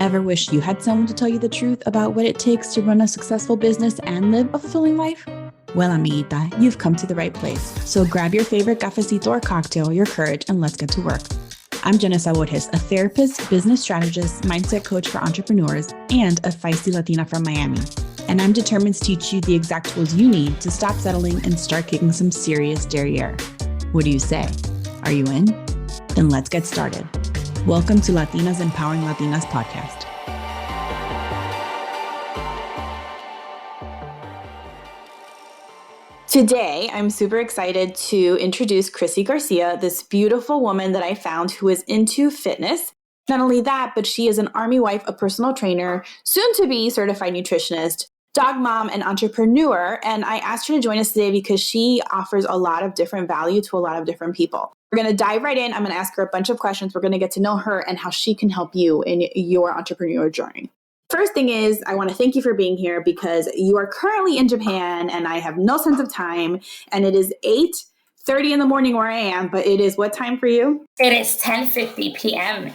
Ever wish you had someone to tell you the truth about what it takes to run a successful business and live a fulfilling life? Well, amiguita, you've come to the right place. So grab your favorite cafecito or cocktail, your courage, and let's get to work. I'm Jenna Borges, a therapist, business strategist, mindset coach for entrepreneurs, and a feisty Latina from Miami. And I'm determined to teach you the exact tools you need to stop settling and start kicking some serious derriere. What do you say? Are you in? Then let's get started. Welcome to Latinas Empowering Latinas podcast. Today, I'm super excited to introduce Chrissie Garcia, this beautiful woman that I found who is into fitness. Not only that, but she is an Army wife, a personal trainer, soon to be certified nutritionist, dog mom, and entrepreneur. And I asked her to join us today because she offers a lot of different value to a lot of different people. We're going to dive right in. I'm going to ask her a bunch of questions. We're going to get to know her and how she can help you in your entrepreneurial journey. First thing is, I want to thank you for being here because you are currently in Japan and I have no sense of time. And it is 8:30 in the morning where I am, but it is what time for you? It is 10:50 p.m.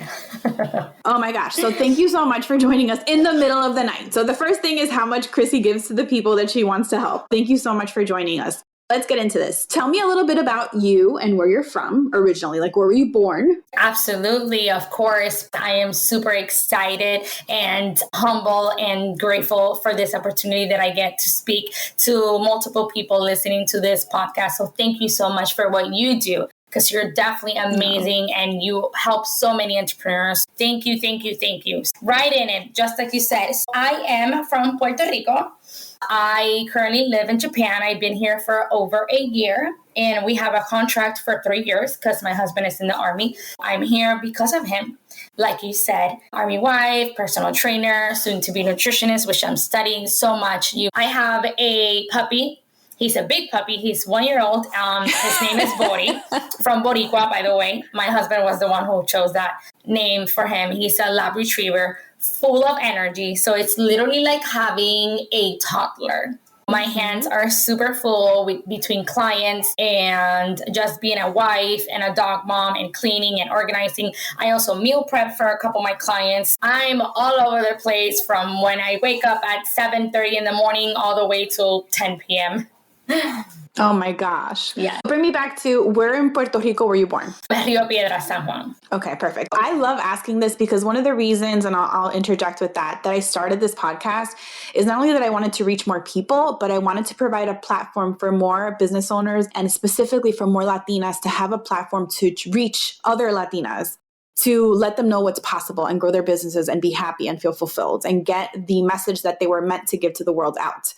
Oh my gosh. So thank you so much for joining us in the middle of the night. So the first thing is how much Chrissie gives to the people that she wants to help. Thank you so much for joining us. Let's get into this. Tell me a little bit about you and where you're from originally. Like, where were you born? Absolutely. Of course. I am super excited and humble and grateful for this opportunity that I get to speak to multiple people listening to this podcast. So thank you so much for what you do, because you're definitely amazing and you help so many entrepreneurs. Thank you, thank you, thank you. Right in it, just like you said. I am from Puerto Rico. I currently live in Japan. I've been here for over a year and we have a contract for 3 years because my husband is in the Army. I'm here because of him. Like you said, Army wife, personal trainer, soon to be nutritionist, which I'm studying so much. I have a puppy. He's a big puppy. He's 1 year old. His name is Bori from Boricua, by the way. My husband was the one who chose that name for him. He's a lab retriever, full of energy. So it's literally like having a toddler. My hands are super full between clients and just being a wife and a dog mom and cleaning and organizing. I also meal prep for a couple of my clients. I'm all over the place from when I wake up at 7:30 in the morning all the way till 10 p.m. Oh my gosh. Yeah. Bring me back to, where in Puerto Rico were you born? Rio Piedras, San Juan. Okay, perfect. I love asking this because one of the reasons, and I'll interject with that I started this podcast is not only that I wanted to reach more people, but I wanted to provide a platform for more business owners and specifically for more Latinas to have a platform to reach other Latinas, to let them know what's possible and grow their businesses and be happy and feel fulfilled and get the message that they were meant to give to the world out.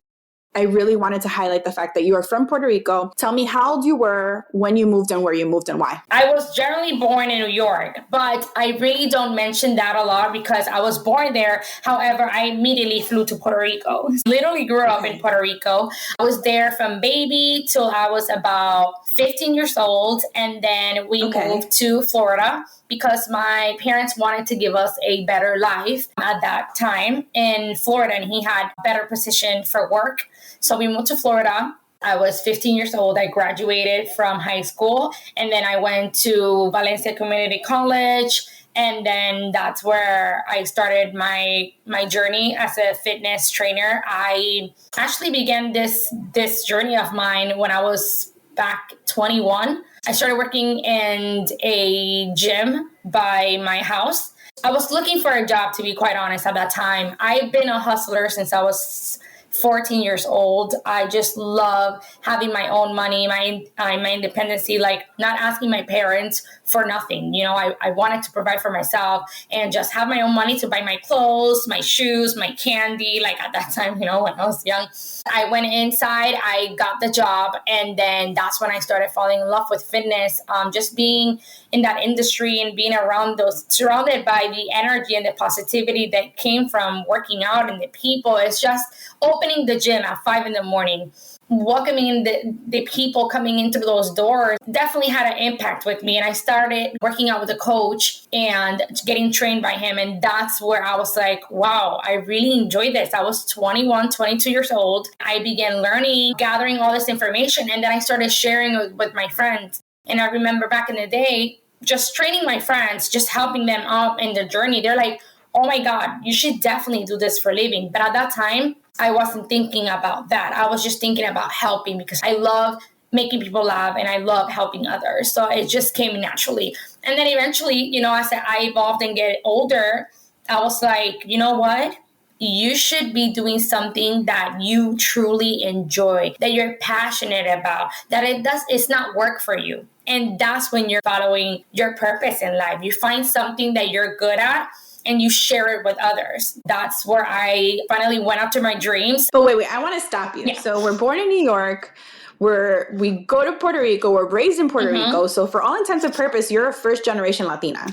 I really wanted to highlight the fact that you are from Puerto Rico. Tell me how old you were when you moved and where you moved and why. I was generally born in New York, but I really don't mention that a lot because I was born there. However, I immediately flew to Puerto Rico. Literally grew up in Puerto Rico. I was there from baby till I was about 15 years old. And then we moved to Florida because my parents wanted to give us a better life at that time in Florida. And he had a better position for work. So we moved to Florida. I was 15 years old. I graduated from high school and then I went to Valencia Community College. And then that's where I started my journey as a fitness trainer. I actually began this journey of mine when I was back 21. I started working in a gym by my house. I was looking for a job, to be quite honest, at that time. I've been a hustler since I was 14 years old. I just love having my own money, my independency, like not asking my parents for nothing. You know, I wanted to provide for myself and just have my own money to buy my clothes, my shoes, my candy. Like at that time, you know, when I was young, I went inside, I got the job. And then that's when I started falling in love with fitness. Just being in that industry and being around those, surrounded by the energy and the positivity that came from working out and the people. It's just opening the gym at 5 a.m, welcoming the people coming into those doors definitely had an impact with me. And I started working out with a coach and getting trained by him. And that's where I was like, wow, I really enjoy this. I was 21, 22 years old. I began learning, gathering all this information. And then I started sharing with my friends. And I remember back in the day, just training my friends, just helping them up in their journey. They're like, oh my God, you should definitely do this for a living. But at that time, I wasn't thinking about that. I was just thinking about helping because I love making people laugh and I love helping others. So it just came naturally. And then eventually, you know, as I evolved and get older, I was like, you know what? You should be doing something that you truly enjoy, that you're passionate about, that it's not work for you. And that's when you're following your purpose in life. You find something that you're good at and you share it with others. That's where I finally went after my dreams. But wait, I want to stop you. Yeah. So we're born in New York. We go to Puerto Rico. We're raised in Puerto Rico. So for all intents and purposes, you're a first generation Latina.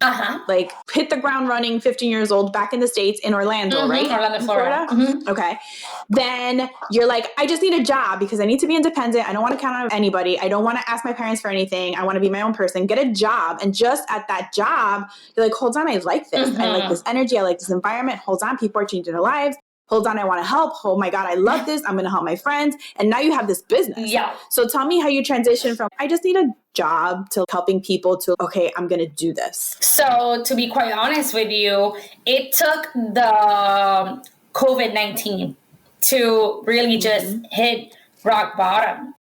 Like hit the ground running, 15 years old, back in the States in Orlando, right? Orlando, Florida. Okay. Then you're like, I just need a job because I need to be independent. I don't want to count on anybody. I don't want to ask my parents for anything. I want to be my own person. Get a job. And just at that job, you're like, hold on, I like this. I like this energy. I like this environment. Hold on, people are changing their lives. Hold on, I want to help. Oh my God, I love this. I'm going to help my friends. And now you have this business. Yeah. So tell me how you transition from, I just need a job, to helping people to, okay, I'm going to do this. So to be quite honest with you, it took the COVID-19 to really just hit rock bottom.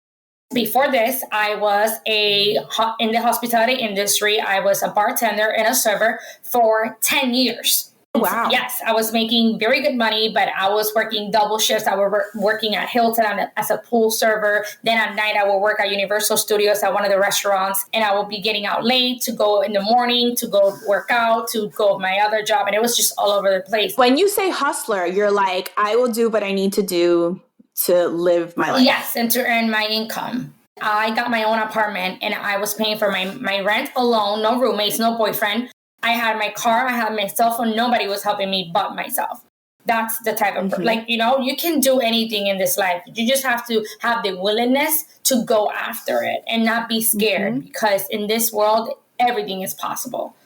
Before this, I was in the hospitality industry. I was a bartender and a server for 10 years. Wow. Yes, I was making very good money, but I was working double shifts. I was working at Hilton as a pool server. Then at night, I would work at Universal Studios at one of the restaurants, and I would be getting out late to go in the morning, to go work out, to go my other job. And it was just all over the place. When you say hustler, you're like, I will do what I need to do to live my life. Yes, and to earn my income. I got my own apartment, and I was paying for my rent alone, no roommates, no boyfriend. I had my car, I had my cell phone. Nobody was helping me but myself. That's the type of, you can do anything in this life. You just have to have the willingness to go after it and not be scared because in this world, everything is possible.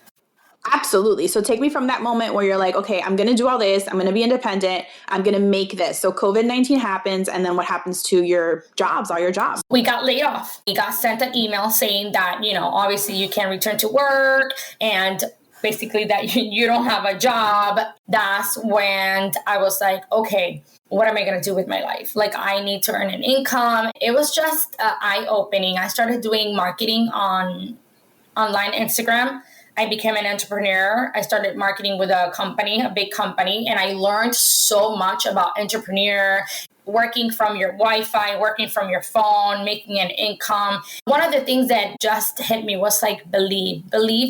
Absolutely. So take me from that moment where you're like, okay, I'm going to do all this. I'm going to be independent. I'm going to make this. So COVID-19 happens. And then what happens to your jobs, all your jobs? We got laid off. We got sent an email saying that, obviously you can't return to work and basically that you don't have a job. That's when I was like, okay, what am I going to do with my life? Like, I need to earn an income. It was just eye-opening. I started doing marketing on online Instagram. I became an entrepreneur. I started marketing with a big company, and I learned so much about entrepreneur, working from your Wi-Fi, working from your phone, making an income. One of the things that just hit me was like, believe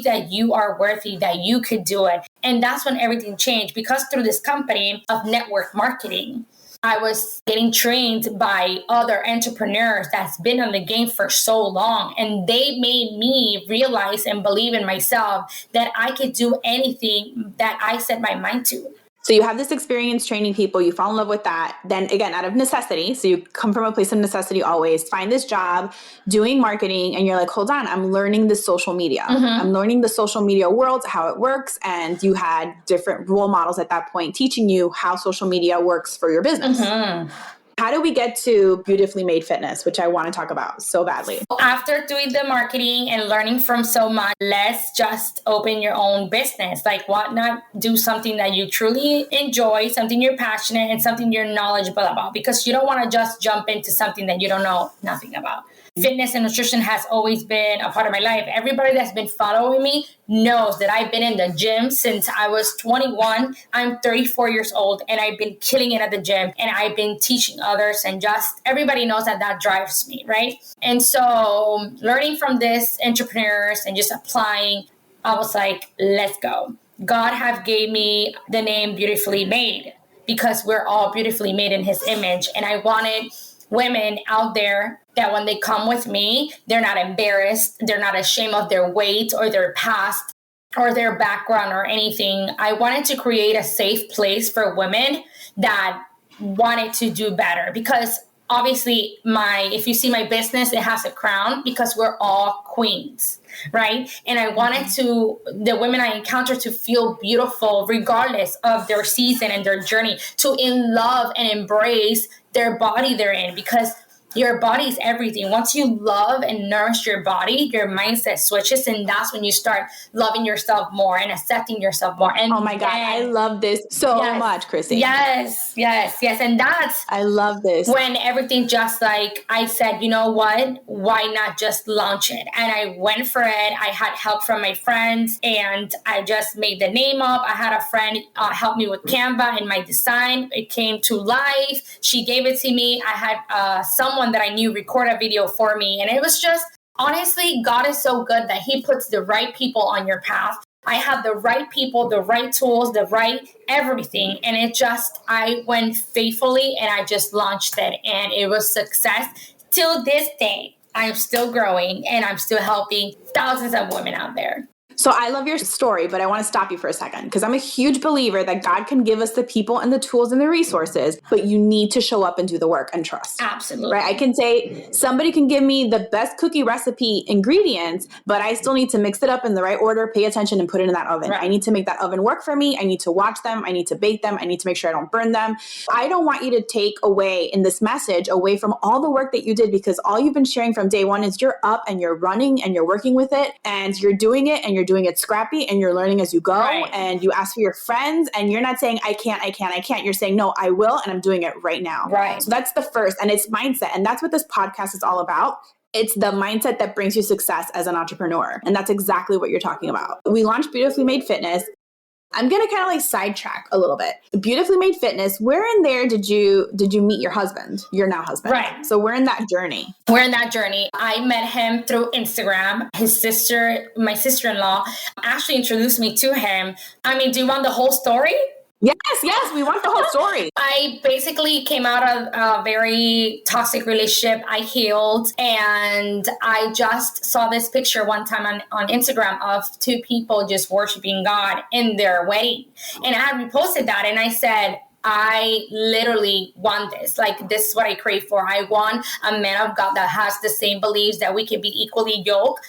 that you are worthy, that you could do it. And that's when everything changed, because through this company of network marketing, I was getting trained by other entrepreneurs that's been in the game for so long. And they made me realize and believe in myself that I could do anything that I set my mind to. So you have this experience training people, you fall in love with that. Then again, out of necessity, so you come from a place of necessity always, find this job doing marketing, and you're like, hold on, I'm learning the social media. I'm learning the social media world, how it works. And you had different role models at that point teaching you how social media works for your business. How do we get to Beautifully Made Fitness, which I want to talk about so badly? After doing the marketing and learning from so much, let's just open your own business. Like, why not do something that you truly enjoy, something you're passionate and something you're knowledgeable about? Because you don't want to just jump into something that you don't know nothing about. Fitness and nutrition has always been a part of my life. Everybody that's been following me knows that I've been in the gym since I was 21. I'm 34 years old, and I've been killing it at the gym, and I've been teaching others, and just everybody knows that drives me, right? And so learning from this entrepreneurs and just applying, I was like, let's go. God have gave me the name Beautifully Made because we're all beautifully made in his image. And I wanted women out there that when they come with me, they're not embarrassed, they're not ashamed of their weight or their past or their background or anything. I wanted to create a safe place for women that wanted to do better, because obviously if you see my business, it has a crown because we're all queens, right? And I wanted the women I encounter to feel beautiful regardless of their season and their journey, to in love and embrace their body they're in, because Your body's everything. Once you love and nourish your body, your mindset switches, and that's when you start loving yourself more and accepting yourself more. And oh my God, I love this so much, Chrissy. Yes. And that's, I love this. When everything just like, I said, you know what, why not just launch it? And I went for it. I had help from my friends, and I just made the name up. I had a friend help me with Canva and my design. It came to life. She gave it to me. I had someone that I knew record a video for me. And it was just, honestly, God is so good that he puts the right people on your path. I had the right people, the right tools, the right everything. And I went faithfully and I just launched it. And it was success. Till this day, I'm still growing and I'm still helping thousands of women out there. So I love your story, but I want to stop you for a second because I'm a huge believer that God can give us the people and the tools and the resources, but you need to show up and do the work and trust. Absolutely. Right? I can say somebody can give me the best cookie recipe ingredients, but I still need to mix it up in the right order, pay attention, and put it in that oven. Right. I need to make that oven work for me. I need to watch them. I need to bake them. I need to make sure I don't burn them. I don't want you to take away in this message away from all the work that you did, because all you've been sharing from day one is you're up and you're running and you're working with it and you're doing it and you're doing it scrappy and you're learning as you go. Right. And you ask for your friends and you're not saying, I can't. You're saying, no, I will. And I'm doing it right now. Right. So that's the first, and it's mindset. And that's what this podcast is all about. It's the mindset that brings you success as an entrepreneur. And that's exactly what you're talking about. We launched Beautifully Made Fitness. I'm going to kind of like sidetrack a little bit. Beautifully Made Fitness, where in there did you meet your husband, your now husband? Right. So we're in that journey. I met him through Instagram. His sister, my sister-in-law, actually introduced me to him. I mean, do you want the whole story? Yes, we want the whole story. I basically came out of a very toxic relationship. I healed, and I just saw this picture one time on Instagram of two people just worshiping God in their wedding. And I had reposted that, and I said, I literally want this. Like, this is what I crave for. I want a man of God that has the same beliefs, that we can be equally yoked,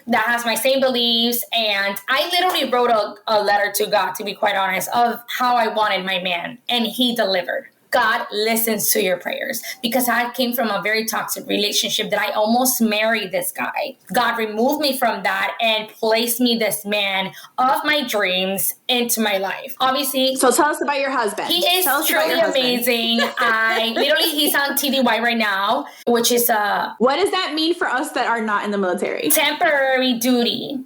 that has my same beliefs. And I literally wrote a letter to God, to be quite honest, of how I wanted my man. And he delivered. God listens to your prayers, because I came from a very toxic relationship that I almost married this guy. God removed me from that and placed me this man of my dreams into my life. Obviously. So tell us about your husband. He is truly amazing. He's on TDY right now, which is what does that mean for us that are not in the military? Temporary duty.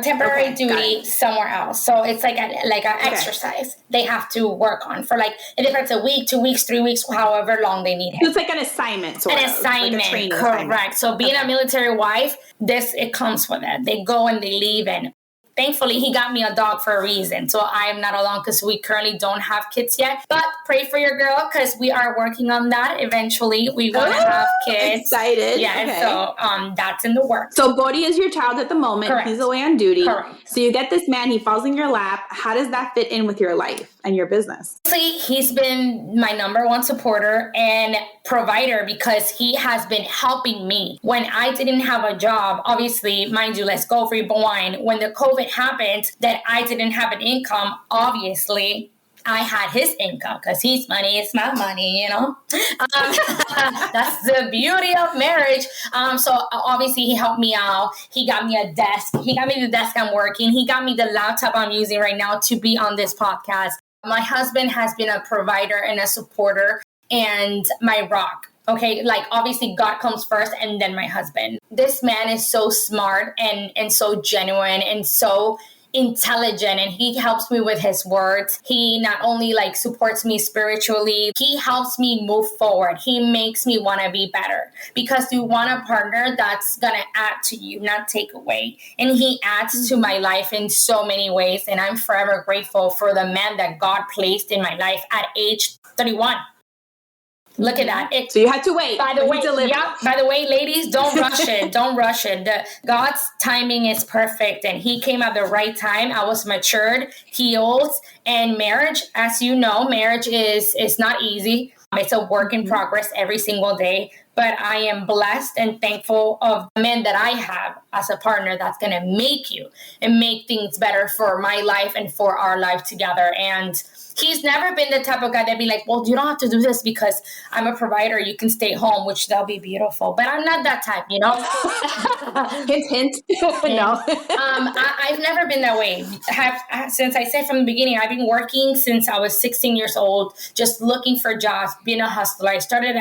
Temporary duty somewhere else. So it's like an exercise they have to work on for it depends, a week, 2 weeks, 3 weeks, however long they need it. So it's like an assignment, sort of. An assignment, like a training correct. Assignment. So being a military wife, it comes with it. They go and they leave, and thankfully, he got me a dog for a reason. So I am not alone, because we currently don't have kids yet. But pray for your girl, because we are working on that. Eventually, we want to have kids. Excited. Yeah, okay. So that's in the works. So Bodhi is your child at the moment. Correct. He's away on duty. Correct. So you get this man, he falls in your lap. How does that fit in with your life and your business? He's been my number one supporter and provider, because he has been helping me when I didn't have a job. Obviously, mind you, let's go rewind. When the COVID happened, that I didn't have an income, obviously I had his income, because his money is my money, that's the beauty of marriage. So obviously he helped me out. He got me a desk. He got me the desk I'm working. He got me the laptop I'm using right now to be on this podcast. My husband has been a provider and a supporter and my rock. Okay, obviously God comes first and then my husband. This man is so smart and so genuine and so intelligent, and he helps me with his words. He not only supports me spiritually, he helps me move forward. He makes me want to be better, because you want a partner that's going to add to you, not take away. And he adds to my life in so many ways, and I'm forever grateful for the man that God placed in my life at age 31. Look at that. So you had to wait. By the way, ladies, don't rush it. Don't rush it. God's timing is perfect, and he came at the right time. I was matured, healed, and marriage, as you know, marriage is not easy. It's a work in progress every single day, but I am blessed and thankful of the men that I have. as a partner that's going to make you and make things better for my life and for our life together. And he's never been the type of guy that'd be like, well, you don't have to do this because I'm a provider. You can stay home, which that'll be beautiful. But I'm not that type, you know? Hint, hint. No. I've never been that way. Since I said from the beginning, I've been working since I was 16 years old, just looking for jobs, being a hustler. I started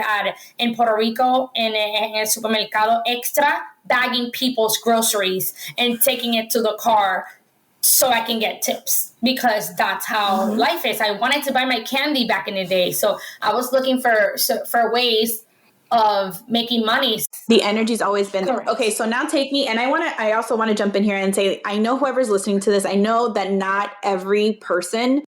in Puerto Rico in El Supermercado Extra, bagging people's groceries and taking it to the car so I can get tips, because that's how life is. I wanted to buy my candy back in the day. So I was looking for ways of making money. The energy's always been there. Correct. Okay, so now take me, and I also want to jump in here and say, I know whoever's listening to this, I know that not every person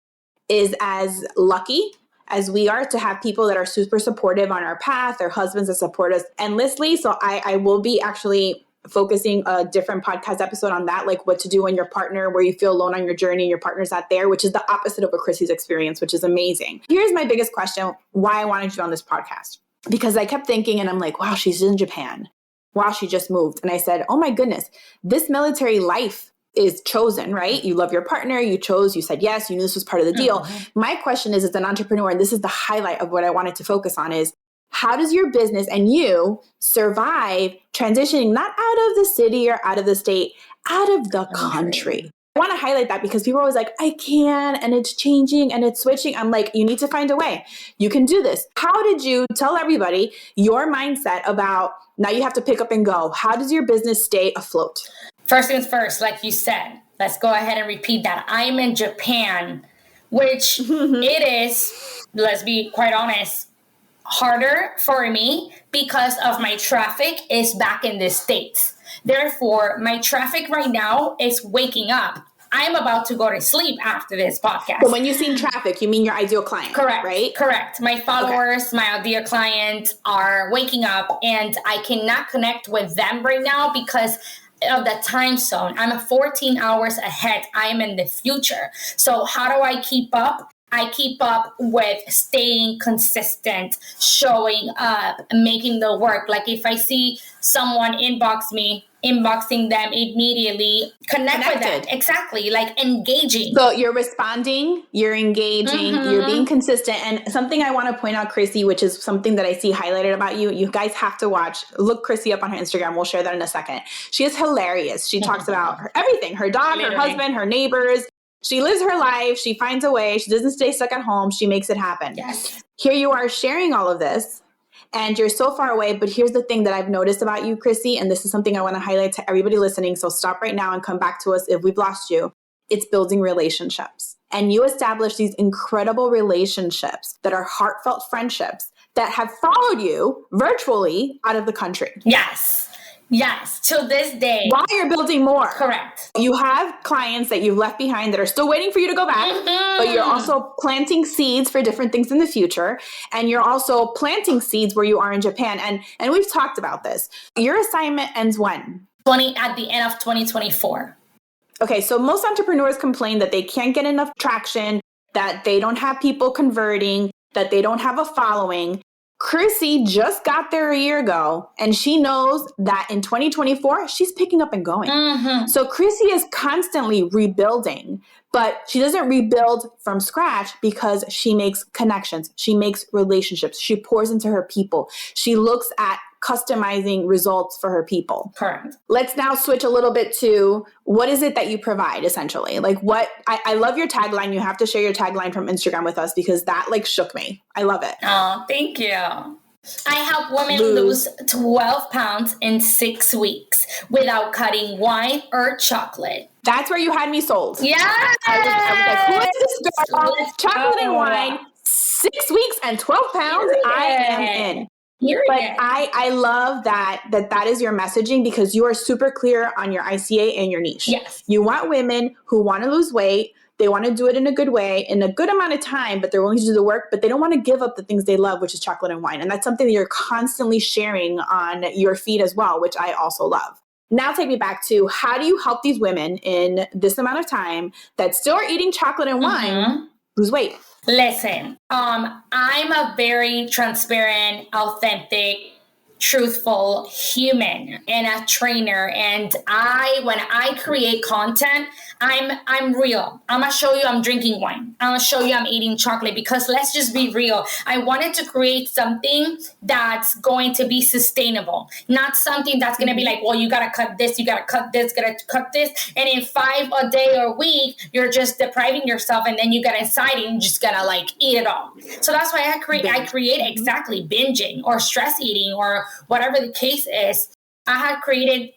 is as lucky as we are to have people that are super supportive on our path, their husbands that support us endlessly. So I will be actually focusing a different podcast episode on that, like what to do when your partner, where you feel alone on your journey and your partner's not there, which is the opposite of what Chrissie's experience, which is amazing. Here's my biggest question, why I wanted you on this podcast. Because I kept thinking, and I'm like, wow, she's in Japan. Wow, she just moved. And I said, oh my goodness, this military life is chosen, right? You love your partner, you said yes, you knew this was part of the deal. My question is, as an entrepreneur, and this is the highlight of what I wanted to focus on, is how does your business and you survive transitioning not out of the city or out of the state, out of the country? I want to highlight that because people are always like, I can, and it's changing and it's switching. I'm like, you need to find a way. You can do this. How did you tell everybody your mindset about now you have to pick up and go? How does your business stay afloat? First things first, like you said, let's go ahead and repeat that. I'm in Japan, which it is, let's be quite honest, harder for me because of my traffic is back in the States. Therefore, my traffic right now is waking up. I'm about to go to sleep after this podcast. But when you see traffic, you mean your ideal client, correct? Right? Correct. My followers, my ideal client are waking up, and I cannot connect with them right now because of the time zone. I'm 14 hours ahead. I'm in the future. So how do I keep up? I keep up with staying consistent, showing up, making the work. Like if I see someone inboxing them immediately, connect with them. Exactly. Like engaging. So you're responding, you're engaging, you're being consistent. And something I want to point out, Chrissy, which is something that I see highlighted about you, you guys have to watch. Look Chrissy up on her Instagram. We'll share that in a second. She is hilarious. She talks about everything, her dog, her husband, her neighbors. She lives her life. She finds a way. She doesn't stay stuck at home. She makes it happen. Yes. Here you are sharing all of this, and you're so far away. But here's the thing that I've noticed about you, Chrissy, and this is something I want to highlight to everybody listening. So stop right now and come back to us if we've lost you. It's building relationships. And you establish these incredible relationships that are heartfelt friendships that have followed you virtually out of the country. Yes. Yes, till this day. While you're building more. Correct. You have clients that you've left behind that are still waiting for you to go back, but you're also planting seeds for different things in the future. And you're also planting seeds where you are in Japan. And we've talked about this. Your assignment ends when? At the end of 2024. Okay, so most entrepreneurs complain that they can't get enough traction, that they don't have people converting, that they don't have a following. Chrissy just got there a year ago, and she knows that in 2024, she's picking up and going. So Chrissy is constantly rebuilding, but she doesn't rebuild from scratch because she makes connections. She makes relationships. She pours into her people. She looks at customizing results for her people. Correct. Let's now switch a little bit to what is it that you provide essentially? Like I love your tagline. You have to share your tagline from Instagram with us because that like shook me. I love it. Oh, thank you. I help women lose 12 pounds in 6 weeks without cutting wine or chocolate. That's where you had me sold. Yeah. I was like, who is this girl? Chocolate and wine, 6 weeks and 12 pounds. I am in. But I love that is your messaging because you are super clear on your ICA and your niche. Yes. You want women who want to lose weight. They want to do it in a good way, in a good amount of time, but they're willing to do the work, but they don't want to give up the things they love, which is chocolate and wine. And that's something that you're constantly sharing on your feed as well, which I also love. Now take me back to how do you help these women in this amount of time that still are eating chocolate and wine lose weight? Listen, I'm a very transparent, authentic truthful human and a trainer. And when I create content, I'm real. I'm gonna show you I'm drinking wine. I'm gonna show you I'm eating chocolate, because let's just be real. I wanted to create something that's going to be sustainable, not something that's gonna be like, well, you gotta cut this, you gotta cut this, and in 5 a day or a week, you're just depriving yourself, and then you get anxiety and just gotta like eat it all. So that's why I create exactly binging or stress eating or whatever the case is. I had created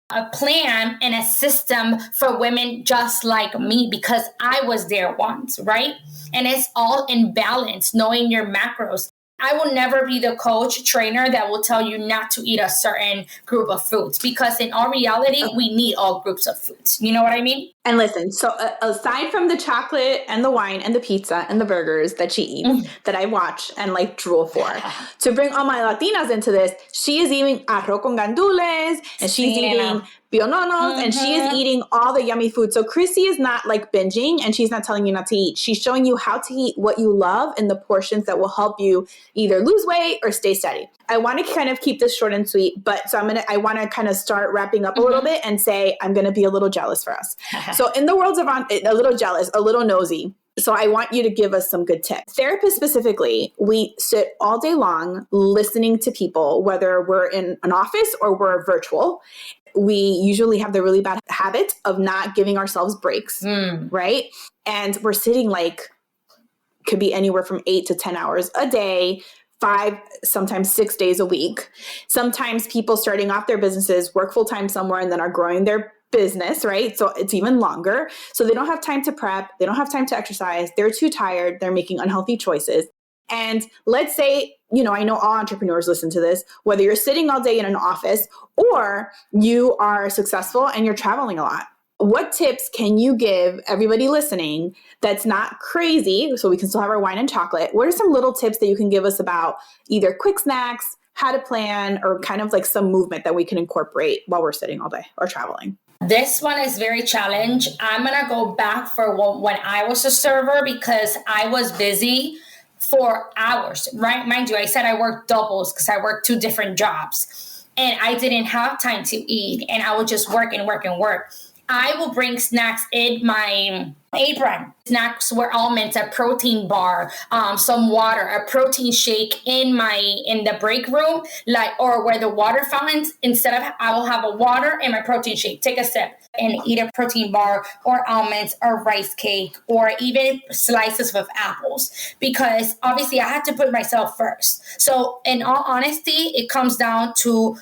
a plan and a system for women just like me, because I was there once, right? And it's all in balance, knowing your macros. I will never be the coach trainer that will tell you not to eat a certain group of foods, because in our reality, we need all groups of foods. You know what I mean? And listen, so aside from the chocolate and the wine and the pizza and the burgers that she eats, that I watch and like drool for, to bring all my Latinas into this, she is eating arroz con gandules, and she's eating piononos, and she is eating all the yummy food. So Chrissie is not like binging, and she's not telling you not to eat. She's showing you how to eat what you love in the portions that will help you either lose weight or stay steady. I want to kind of keep this short and sweet, but so I want to kind of start wrapping up a little bit and say, I'm going to be a little jealous for us. So in the worlds of a little jealous, a little nosy. So I want you to give us some good tips. Therapists specifically, we sit all day long listening to people, whether we're in an office or we're virtual. We usually have the really bad habit of not giving ourselves breaks, right? And we're sitting like, could be anywhere from 8 to 10 hours a day, 5, sometimes 6 days a week. Sometimes people starting off their businesses work full time somewhere and then are growing their business, right? So it's even longer. So they don't have time to prep. They don't have time to exercise. They're too tired. They're making unhealthy choices. And let's say, I know all entrepreneurs listen to this, whether you're sitting all day in an office or you are successful and you're traveling a lot. What tips can you give everybody listening that's not crazy, so we can still have our wine and chocolate? What are some little tips that you can give us about either quick snacks, how to plan, or kind of like some movement that we can incorporate while we're sitting all day or traveling? This one is very challenging. I'm going to go back for when I was a server, because I was busy for hours, right? Mind you, I said I worked doubles because I worked 2 different jobs, and I didn't have time to eat, and I would just work and work and work. I will bring snacks in my apron. Snacks were almonds, a protein bar, some water, a protein shake in the break room, or where the water fountains. I will have a water and my protein shake. Take a sip and eat a protein bar or almonds or rice cake or even slices of apples, because obviously I had to put myself first. So in all honesty, it comes down to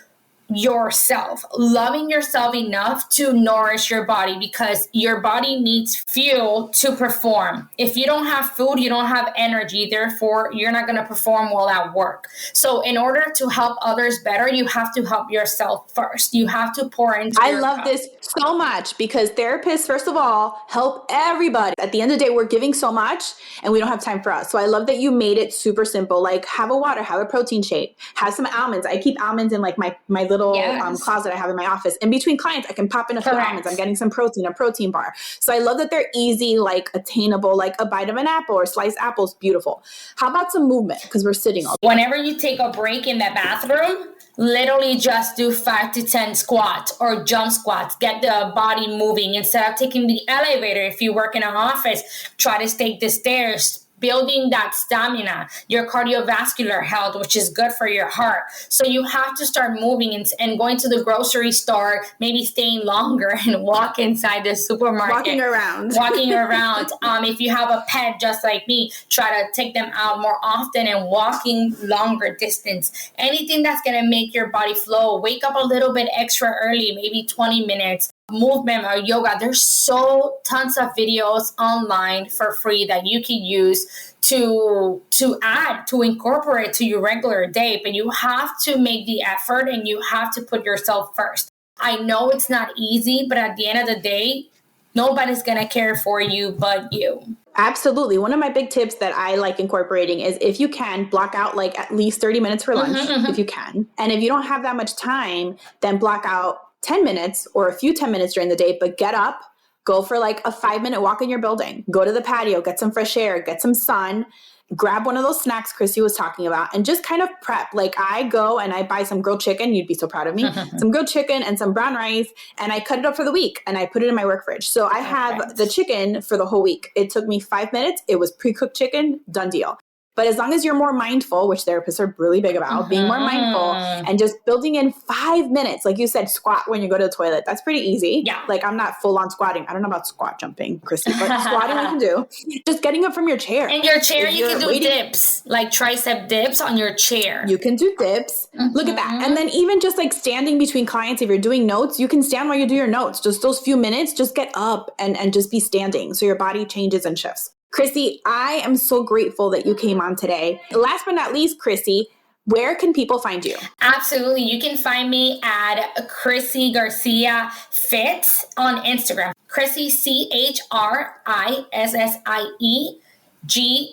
yourself, loving yourself enough to nourish your body, because your body needs fuel to perform. If you don't have food, you don't have energy. Therefore, you're not going to perform well at work. So in order to help others better, you have to help yourself first. You have to pour into I love this so much, because therapists, first of all, help everybody. At the end of the day, we're giving so much and we don't have time for us. So I love that you made it super simple. Like, have a water, have a protein shake, have some almonds. I keep almonds in like my little closet I have in my office. In between clients, I can pop in a few almonds. I'm getting some protein, a protein bar. So I love that they're easy, like attainable, like a bite of an apple or sliced apples. Beautiful. How about some movement? Because we're sitting all day. Whenever you take a break in the bathroom, literally just do 5 to 10 squats or jump squats. Get the body moving. Instead of taking the elevator, if you work in an office, try to take the stairs. Building that stamina, your cardiovascular health, which is good for your heart. So you have to start moving and going to the grocery store, maybe staying longer and walk inside the supermarket. Walking around. If you have a pet just like me, try to take them out more often and walking longer distance. Anything that's going to make your body flow. Wake up a little bit extra early, maybe 20 minutes. Movement or yoga. There's tons of videos online for free that you can use to incorporate to your regular day, but you have to make the effort and you have to put yourself first. I know it's not easy, but at the end of the day, nobody's going to care for you but you. Absolutely. One of my big tips that I like incorporating is, if you can, block out like at least 30 minutes for lunch, if you can. And if you don't have that much time, then block out 10 minutes or a few 10 minutes during the day, but get up, go for like a 5-minute walk in your building, go to the patio, get some fresh air, get some sun, grab one of those snacks Chrissie was talking about, and just kind of prep. Like I go and I buy some grilled chicken. You'd be so proud of me. Some grilled chicken and some brown rice, and I cut it up for the week and I put it in my work fridge. So I have the chicken for the whole week. It took me 5 minutes. It was pre-cooked chicken, done deal. But as long as you're more mindful, which therapists are really big about, being more mindful and just building in 5 minutes, like you said, squat when you go to the toilet. That's pretty easy. Yeah. Like I'm not full on squatting. I don't know about squat jumping, Chrissie, but squatting you can do. Just getting up from your chair. In your chair, you can do dips, like tricep dips on your chair. You can do dips. Look at that. And then even just like standing between clients, if you're doing notes, you can stand while you do your notes. Just those few minutes, just get up and just be standing so your body changes and shifts. Chrissie, I am so grateful that you came on today. Last but not least, Chrissie, where can people find you? Absolutely. You can find me at Chrissie Garcia Fit on Instagram. Chrissie, ChrisSie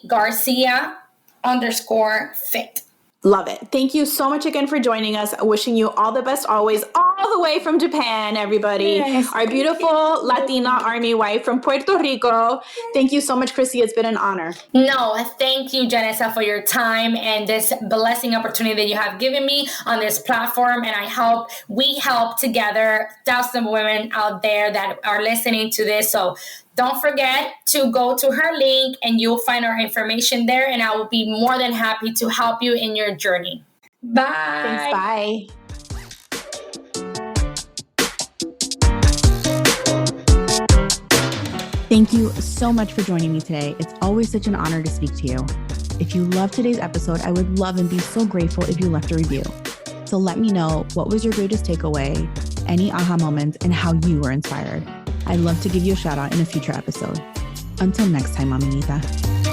Garcia _fit. Love it. Thank you so much again for joining us. Wishing you all the best always, all the way from Japan, everybody. Yes, our beautiful Latina Army wife from Puerto Rico. Thank you so much, Chrissie. It's been an honor. No, thank you, Janessa, for your time and this blessing opportunity that you have given me on this platform. And we help together thousands of women out there that are listening to this. So don't forget to go to her link and you'll find our information there. And I will be more than happy to help you in your journey. Bye. Thanks. Bye. Thank you so much for joining me today. It's always such an honor to speak to you. If you loved today's episode, I would love and be so grateful if you left a review. So let me know what was your greatest takeaway, any aha moments, and how you were inspired. I'd love to give you a shout out in a future episode. Until next time, amiguita.